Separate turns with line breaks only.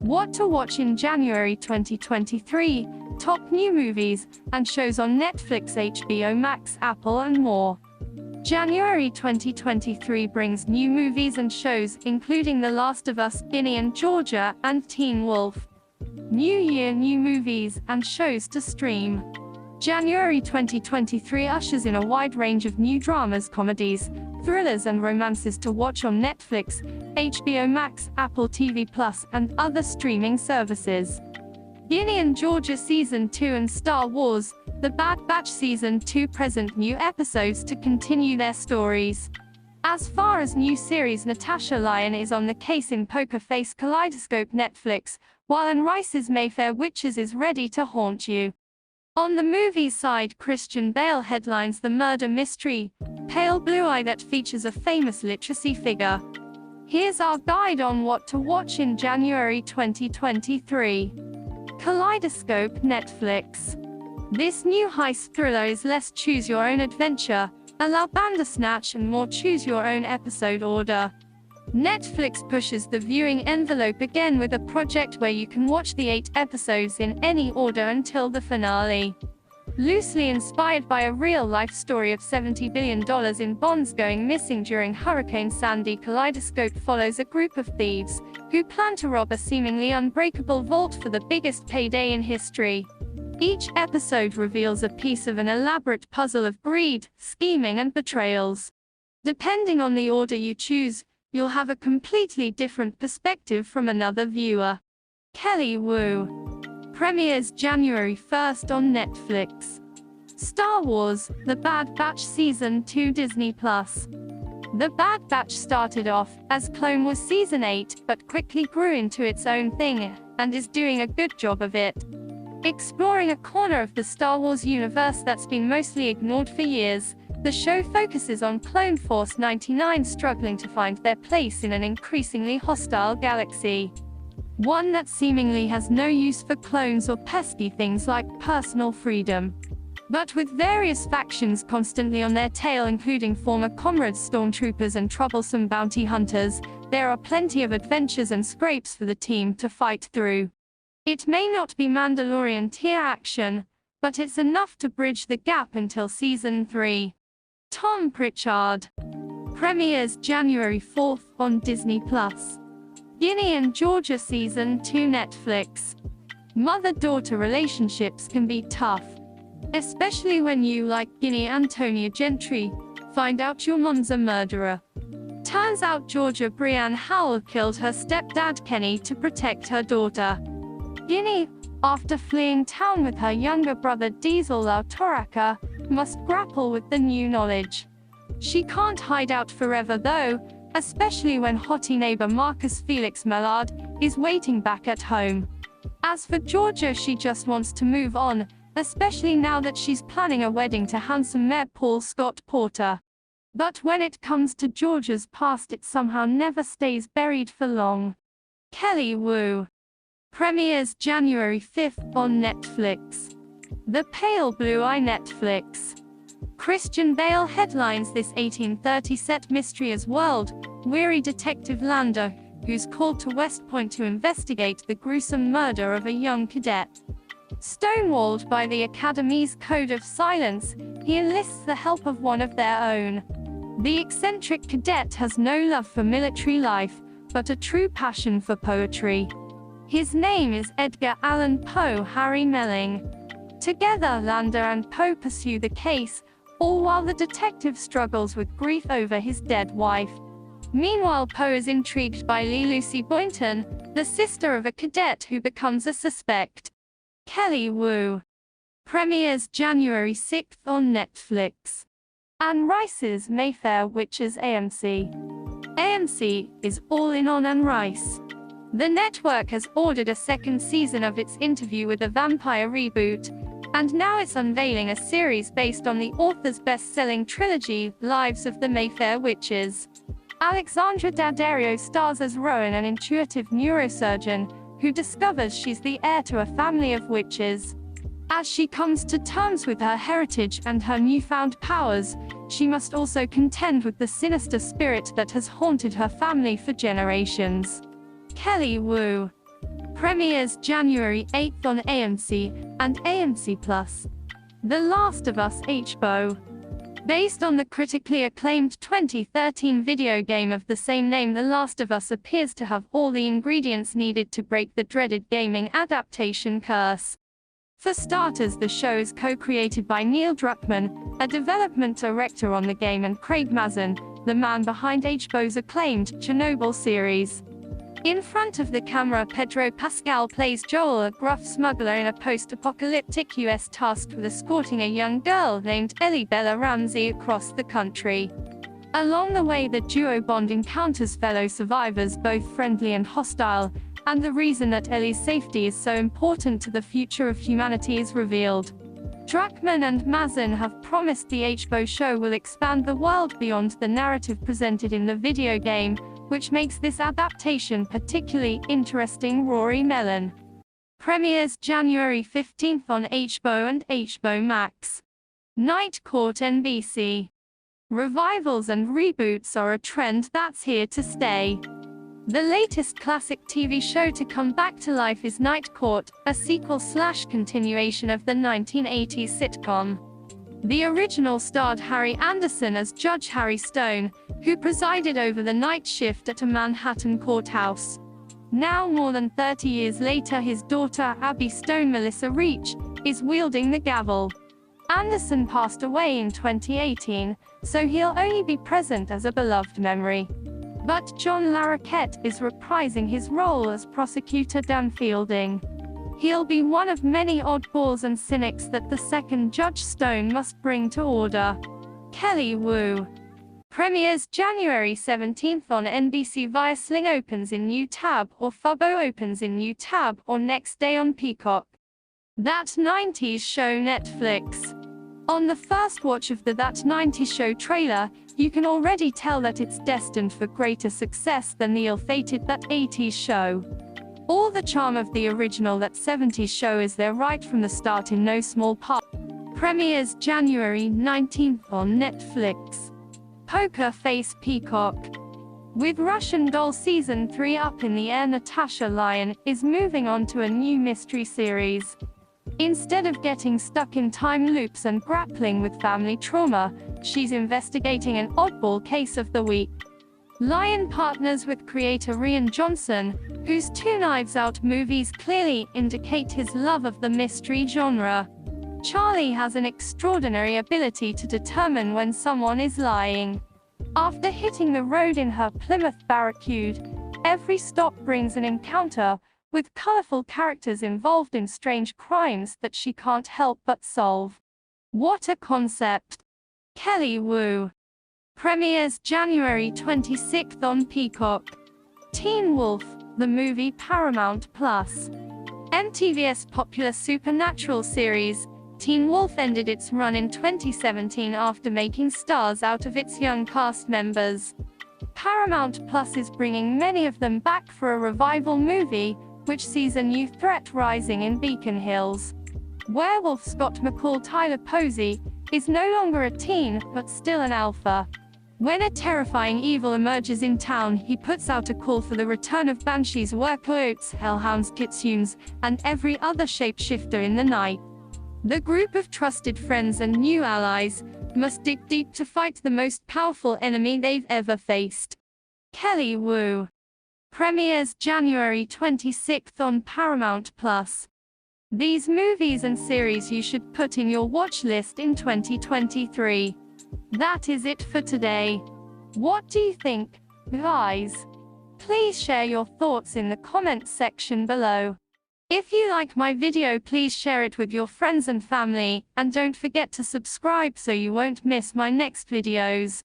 What to watch in January 2023, top new movies and shows on Netflix, HBO Max, Apple and more. January 2023 brings new movies and shows, including The Last of Us, Ginny and Georgia, and Teen Wolf. New year, new movies and shows to stream. January 2023 ushers in a wide range of new dramas, comedies, thrillers and romances to watch on Netflix, HBO Max, Apple TV+, and other streaming services. Ginny and Georgia Season 2 and Star Wars: The Bad Batch Season 2 present new episodes to continue their stories. As far as new series, Natasha Lyonne is on the case in Poker Face Kaleidoscope Netflix, while Anne Rice's Mayfair Witches is ready to haunt you. On the movie side, Christian Bale headlines the murder mystery, Pale Blue Eye, that features a famous literacy figure. Here's our guide on what to watch in January 2023. Kaleidoscope Netflix. This new heist thriller is less choose-your-own adventure, allow Bandersnatch and more choose-your-own episode order. Netflix pushes the viewing envelope again with a project where you can watch the 8 episodes in any order until the finale. Loosely inspired by a real-life story of $70 billion in bonds going missing during Hurricane Sandy, Kaleidoscope follows a group of thieves who plan to rob a seemingly unbreakable vault for the biggest payday in history. Each episode reveals a piece of an elaborate puzzle of greed, scheming, and betrayals. Depending on the order you choose, you'll have a completely different perspective from another viewer. Kelly Wu. Premieres January 1st on Netflix. Star Wars: The Bad Batch Season 2 Disney+. The Bad Batch started off as Clone Wars Season 8, but quickly grew into its own thing, and is doing a good job of it. Exploring a corner of the Star Wars universe that's been mostly ignored for years, the show focuses on Clone Force 99 struggling to find their place in an increasingly hostile galaxy. One that seemingly has no use for clones or pesky things like personal freedom. But with various factions constantly on their tail, including former comrades, stormtroopers, and troublesome bounty hunters, there are plenty of adventures and scrapes for the team to fight through. It may not be Mandalorian tier action, but it's enough to bridge the gap until Season 3. Tom Pritchard. Premieres January 4th on Disney+. Ginny and Georgia Season 2 Netflix. Mother-daughter relationships can be tough, especially when you, like Ginny Antonia Gentry, find out your mom's a murderer. Turns out Georgia Brianne Howell killed her stepdad Kenny to protect her daughter. Ginny, after fleeing town with her younger brother Diesel Lautoraka, must grapple with the new knowledge. She can't hide out forever though, especially when hottie neighbor Marcus Felix Mallard is waiting back at home. As for Georgia, she just wants to move on, especially now that she's planning a wedding to handsome Mayor Paul Scott Porter. But when it comes to Georgia's past, it somehow never stays buried for long. Kelly Wu. Premieres January 5th on Netflix. The Pale Blue Eye Netflix. Christian Bale headlines this 1830 set mystery as world-weary detective Lander, who's called to West Point to investigate the gruesome murder of a young cadet. Stonewalled by the Academy's code of silence, he enlists the help of one of their own. The eccentric cadet has no love for military life, but a true passion for poetry. His name is Edgar Allan Poe Harry Melling. Together, Lander and Poe pursue the case, all while the detective struggles with grief over his dead wife. Meanwhile, Poe is intrigued by Lucy Boynton, the sister of a cadet who becomes a suspect. Kelly Wu. Premieres January 6th on Netflix. Anne Rice's Mayfair Witches. AMC. AMC is all in on Anne Rice. The network has ordered a second season of its Interview with a Vampire reboot, and now it's unveiling a series based on the author's best-selling trilogy, Lives of the Mayfair Witches. Alexandra Daddario stars as Rowan, an intuitive neurosurgeon who discovers she's the heir to a family of witches. As she comes to terms with her heritage and her newfound powers, she must also contend with the sinister spirit that has haunted her family for generations. Kelly Wu. Premieres January 8th on AMC and AMC+. The Last of Us HBO. Based on the critically acclaimed 2013 video game of the same name, The Last of Us appears to have all the ingredients needed to break the dreaded gaming adaptation curse. For starters, the show is co-created by Neil Druckmann, a development director on the game, and Craig Mazin, the man behind HBO's acclaimed Chernobyl series. In front of the camera, Pedro Pascal plays Joel, a gruff smuggler in a post-apocalyptic US tasked with escorting a young girl named Ellie Bella Ramsey across the country. Along the way, the duo bond encounters fellow survivors, both friendly and hostile, and the reason that Ellie's safety is so important to the future of humanity is revealed. Druckmann and Mazin have promised the HBO show will expand the world beyond the narrative presented in the video game, which makes this adaptation particularly interesting. Rory Mellon. Premieres January 15th on HBO and HBO Max. Night Court NBC. Revivals and reboots are a trend that's here to stay. The latest classic TV show to come back to life is Night Court, a sequel/continuation of the 1980s sitcom. The original starred Harry Anderson as Judge Harry Stone, who presided over the night shift at a Manhattan courthouse. Now, more than 30 years later, his daughter, Abby Stone Melissa Reach, is wielding the gavel. Anderson passed away in 2018, so he'll only be present as a beloved memory. But John Larroquette is reprising his role as prosecutor Dan Fielding. He'll be one of many oddballs and cynics that the second Judge Stone must bring to order. Kelly Wu. Premieres January 17th on NBC via Sling, opens in new tab, or Fubo opens in new tab, or next day on Peacock. That 90s Show Netflix. On the first watch of the That 90s Show trailer, you can already tell that it's destined for greater success than the ill-fated That 80s Show. All the charm of the original That 70s Show is there right from the start, in no small part. Premieres January 19th on Netflix. Poker Face Peacock. With Russian Doll Season 3 up in the air, Natasha Lyonne is moving on to a new mystery series. Instead of getting stuck in time loops and grappling with family trauma, she's investigating an oddball case of the week. Lyonne partners with creator Rian Johnson, whose two Knives Out movies clearly indicate his love of the mystery genre. Charlie has an extraordinary ability to determine when someone is lying. After hitting the road in her Plymouth Barracuda, every stop brings an encounter with colorful characters involved in strange crimes that she can't help but solve. What a concept! Kelly Wu. Premieres January 26th on Peacock. Teen Wolf, the movie, Paramount+. MTV's popular supernatural series, Teen Wolf, ended its run in 2017 after making stars out of its young cast members. Paramount+ is bringing many of them back for a revival movie, which sees a new threat rising in Beacon Hills. Werewolf Scott McCall Tyler Posey is no longer a teen, but still an alpha. When a terrifying evil emerges in town, he puts out a call for the return of banshees, werewolves, hellhounds, kitsunes, and every other shapeshifter in the night. The group of trusted friends and new allies must dig deep to fight the most powerful enemy they've ever faced. Kelly Wu. Premieres January 26th on Paramount+. These movies and series you should put in your watch list in 2023. That is it for today. What do you think, guys? Please share your thoughts in the comments section below. If you like my video, please share it with your friends and family, and don't forget to subscribe so you won't miss my next videos.